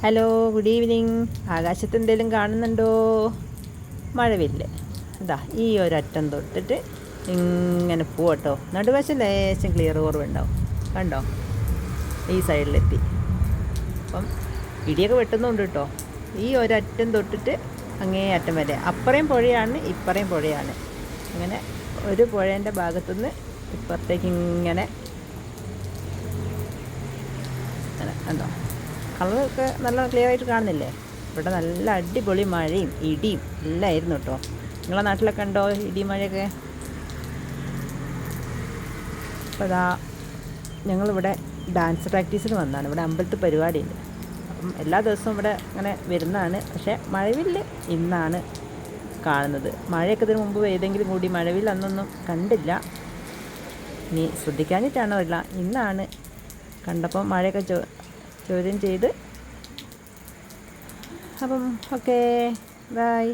Hello, good evening. ആകാശത്ത് എന്തെങ്കിലും കാണുന്നുണ്ടോ? മഴവില്ല് ഇതാ ഈ ഒരറ്റം തൊട്ടിട്ട് ഇങ്ങനെ പോവട്ടോ. നടുവശം ലേശം ക്ലിയർ കുറവുണ്ടാവും. കണ്ടോ, ഈ സൈഡിലെത്തി. അപ്പം ഇടിയൊക്കെ വെട്ടുന്നുണ്ട് കേട്ടോ. ഈ ഒരറ്റം തൊട്ടിട്ട് അങ്ങേ അറ്റം വരെ. അപ്പുറയും പുഴയാണ്, ഇപ്പുറയും പുഴയാണ്. അങ്ങനെ ഒരു പുഴേൻ്റെ ഭാഗത്തുനിന്ന് ഇപ്പുറത്തേക്ക് ഇങ്ങനെ കണ്ടോ. കളറൊക്കെ നല്ല ക്ലിയർ ആയിട്ട് കാണുന്നില്ലേ? ഇവിടെ നല്ല അടിപൊളി മഴയും ഇടിയും എല്ലാം ആയിരുന്നു കേട്ടോ. നിങ്ങളെ നാട്ടിലൊക്കെ ഉണ്ടോ ഇടി മഴയൊക്കെ? അപ്പോൾ അതാ ഞങ്ങളിവിടെ ഡാൻസ് പ്രാക്ടീസിന് വന്നതാണ്. ഇവിടെ അമ്പലത്തിൽ പരിപാടിയുണ്ട്. അപ്പം എല്ലാ ദിവസവും ഇവിടെ അങ്ങനെ വരുന്നതാണ്. പക്ഷേ മഴവില്ല് ഇന്നാണ് കാണുന്നത്. മഴയൊക്കെ ഇതിന് മുമ്പ് ഏതെങ്കിലും കൂടി മഴവില്ല് അന്നൊന്നും കണ്ടില്ല. ഇനി ശ്രദ്ധിക്കാഞ്ഞിട്ടാണോ ഇല്ല, ഇന്നാണ് കണ്ടപ്പം മഴയൊക്കെ ചോദ്യം ചെയ്ത്. അപ്പം ഓക്കേ, ബൈ.